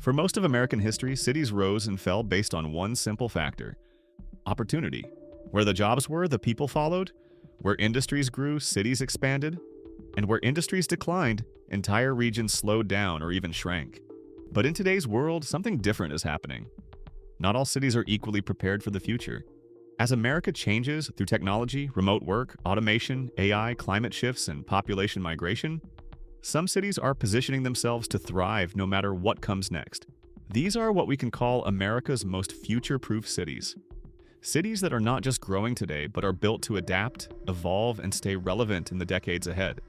For most of American history, cities rose and fell based on one simple factor: opportunity. Where the jobs were, the people followed. Where industries grew, cities expanded. And where industries declined, entire regions slowed down or even shrank. But in today's world, something different is happening. Not all cities are equally prepared for the future. As America changes through technology, remote work, automation, AI, climate shifts, and population migration, some cities are positioning themselves to thrive no matter what comes next. These are what we can call America's most future-proof cities. Cities that are not just growing today, but are built to adapt, evolve, and stay relevant in the decades ahead.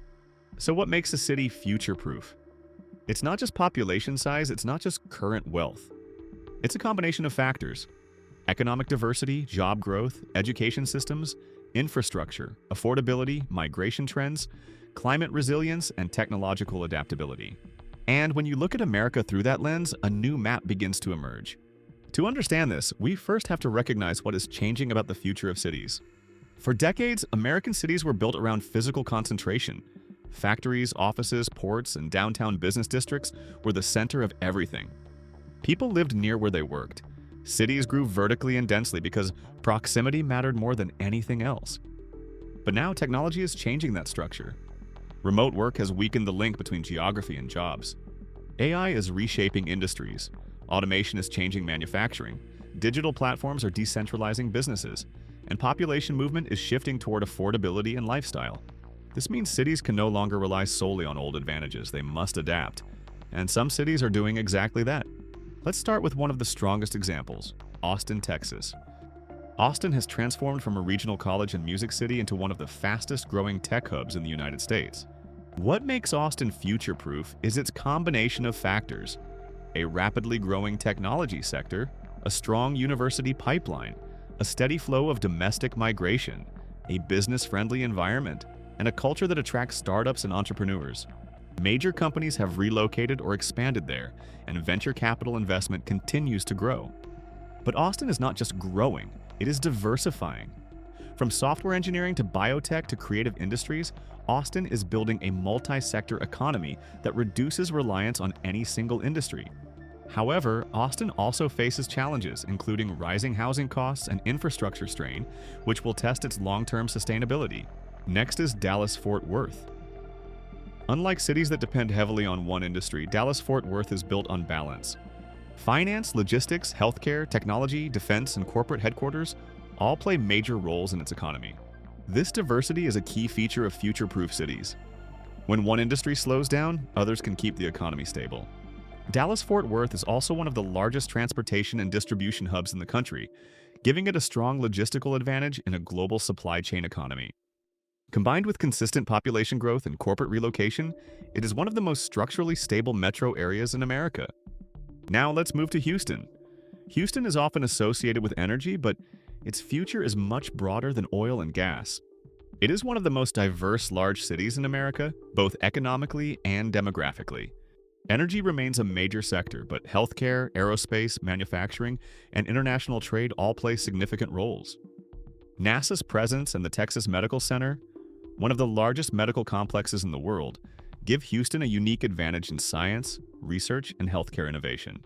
So what makes a city future-proof? It's not just population size, it's not just current wealth. It's a combination of factors: economic diversity, job growth, education systems, infrastructure, affordability, migration trends, climate resilience, and technological adaptability. And when you look at America through that lens, a new map begins to emerge. To understand this, we first have to recognize what is changing about the future of cities. For decades, American cities were built around physical concentration. Factories, offices, ports, and downtown business districts were the center of everything. People lived near where they worked. Cities grew vertically and densely because proximity mattered more than anything else. But now technology is changing that structure. Remote work has weakened the link between geography and jobs. AI is reshaping industries. Automation is changing manufacturing. Digital platforms are decentralizing businesses. And population movement is shifting toward affordability and lifestyle. This means cities can no longer rely solely on old advantages. They must adapt. And some cities are doing exactly that. Let's start with one of the strongest examples: Austin, Texas. Austin has transformed from a regional college and music city into one of the fastest-growing tech hubs in the United States. What makes Austin future-proof is its combination of factors: a rapidly growing technology sector, a strong university pipeline, a steady flow of domestic migration, a business-friendly environment, and a culture that attracts startups and entrepreneurs. Major companies have relocated or expanded there, and venture capital investment continues to grow. But Austin is not just growing, it is diversifying. From software engineering to biotech to creative industries, Austin is building a multi-sector economy that reduces reliance on any single industry. However, Austin also faces challenges, including rising housing costs and infrastructure strain, which will test its long-term sustainability. Next is Dallas-Fort Worth. Unlike cities that depend heavily on one industry, Dallas-Fort Worth is built on balance. Finance, logistics, healthcare, technology, defense, and corporate headquarters all play major roles in its economy. This diversity is a key feature of future-proof cities. When one industry slows down, others can keep the economy stable. Dallas-Fort Worth is also one of the largest transportation and distribution hubs in the country, giving it a strong logistical advantage in a global supply chain economy. Combined with consistent population growth and corporate relocation, it is one of the most structurally stable metro areas in America. Now let's move to Houston. Houston is often associated with energy, but its future is much broader than oil and gas. It is one of the most diverse large cities in America, both economically and demographically. Energy remains a major sector, but healthcare, aerospace, manufacturing, and international trade all play significant roles. NASA's presence and the Texas Medical Center, one of the largest medical complexes in the world, give Houston a unique advantage in science, research, and healthcare innovation.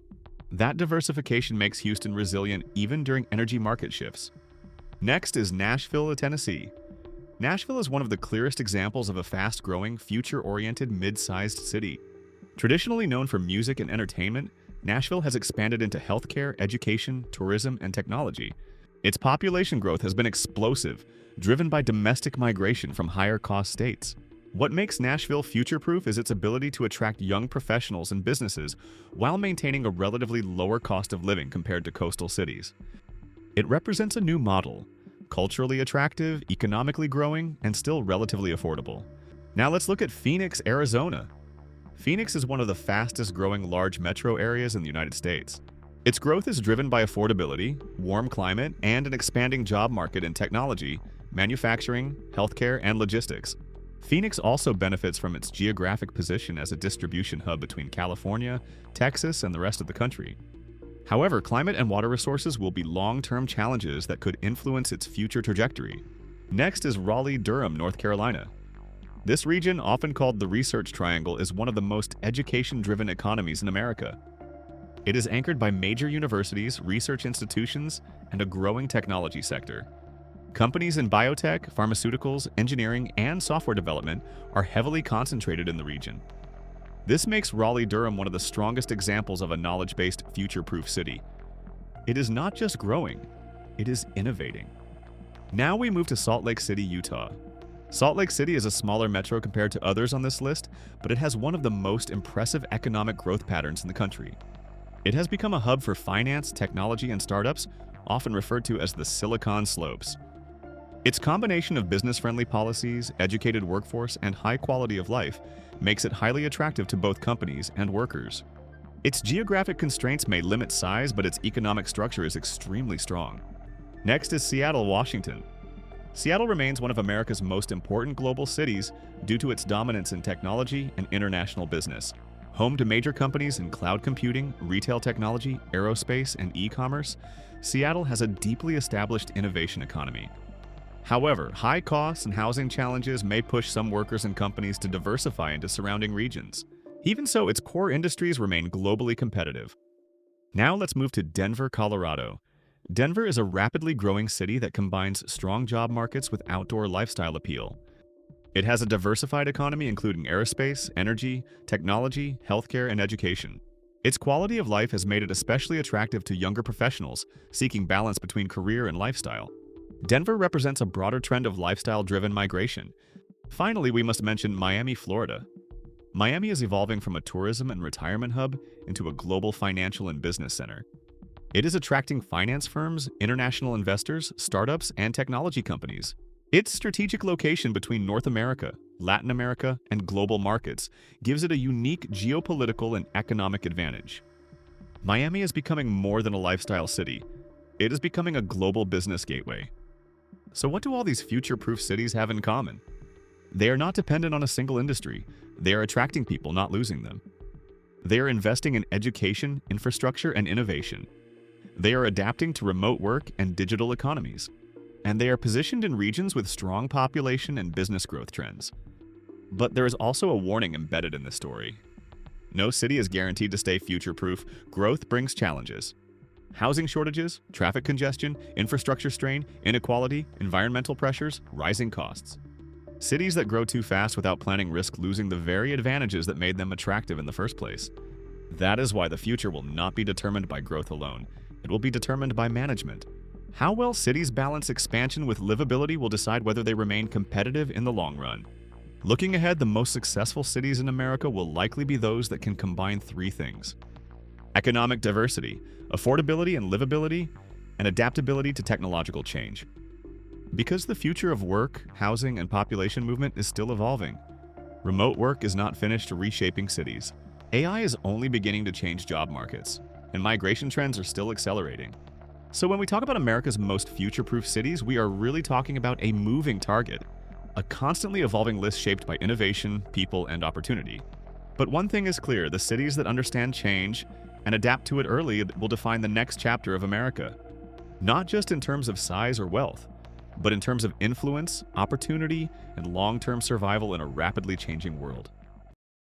That diversification makes Houston resilient even during energy market shifts. Next is Nashville, Tennessee. Nashville is one of the clearest examples of a fast-growing, future-oriented, mid-sized city. Traditionally known for music and entertainment, Nashville has expanded into healthcare, education, tourism, and technology. Its population growth has been explosive, driven by domestic migration from higher-cost states. What makes Nashville future-proof is its ability to attract young professionals and businesses while maintaining a relatively lower cost of living compared to coastal cities. It represents a new model: culturally attractive, economically growing, and still relatively affordable. Now let's look at Phoenix, Arizona. Phoenix is one of the fastest-growing large metro areas in the United States. Its growth is driven by affordability, warm climate, and an expanding job market in technology, manufacturing, healthcare, and logistics. Phoenix also benefits from its geographic position as a distribution hub between California, Texas, and the rest of the country. However, climate and water resources will be long-term challenges that could influence its future trajectory. Next is Raleigh-Durham, North Carolina. This region, often called the Research Triangle, is one of the most education-driven economies in America. It is anchored by major universities, research institutions, and a growing technology sector. Companies in biotech, pharmaceuticals, engineering, and software development are heavily concentrated in the region. This makes Raleigh-Durham one of the strongest examples of a knowledge-based, future-proof city. It is not just growing, it is innovating. Now we move to Salt Lake City, Utah. Salt Lake City is a smaller metro compared to others on this list, but it has one of the most impressive economic growth patterns in the country. It has become a hub for finance, technology, and startups, often referred to as the Silicon Slopes. Its combination of business-friendly policies, educated workforce, and high quality of life makes it highly attractive to both companies and workers. Its geographic constraints may limit size, but its economic structure is extremely strong. Next is Seattle, Washington. Seattle remains one of America's most important global cities due to its dominance in technology and international business. Home to major companies in cloud computing, retail technology, aerospace, and e-commerce, Seattle has a deeply established innovation economy. However, high costs and housing challenges may push some workers and companies to diversify into surrounding regions. Even so, its core industries remain globally competitive. Now let's move to Denver, Colorado. Denver is a rapidly growing city that combines strong job markets with outdoor lifestyle appeal. It has a diversified economy including aerospace, energy, technology, healthcare, and education. Its quality of life has made it especially attractive to younger professionals seeking balance between career and lifestyle. Denver represents a broader trend of lifestyle-driven migration. Finally, we must mention Miami, Florida. Miami is evolving from a tourism and retirement hub into a global financial and business center. It is attracting finance firms, international investors, startups, and technology companies. Its strategic location between North America, Latin America, and global markets gives it a unique geopolitical and economic advantage. Miami is becoming more than a lifestyle city. It is becoming a global business gateway. So what do all these future-proof cities have in common? They are not dependent on a single industry. They are attracting people, not losing them. They are investing in education, infrastructure, and innovation. They are adapting to remote work and digital economies. And they are positioned in regions with strong population and business growth trends. But there is also a warning embedded in this story. No city is guaranteed to stay future-proof. Growth brings challenges. Housing shortages, traffic congestion, infrastructure strain, inequality, environmental pressures, rising costs. Cities that grow too fast without planning risk losing the very advantages that made them attractive in the first place. That is why the future will not be determined by growth alone. It will be determined by management. How well cities balance expansion with livability will decide whether they remain competitive in the long run. Looking ahead, the most successful cities in America will likely be those that can combine three things: economic diversity, affordability and livability, and adaptability to technological change. Because the future of work, housing, and population movement is still evolving. Remote work is not finished reshaping cities. AI is only beginning to change job markets, and migration trends are still accelerating. So when we talk about America's most future-proof cities, we are really talking about a moving target, a constantly evolving list shaped by innovation, people, and opportunity. But one thing is clear: the cities that understand change and adapt to it early will define the next chapter of America. Not just in terms of size or wealth, but in terms of influence, opportunity, and long-term survival in a rapidly changing world.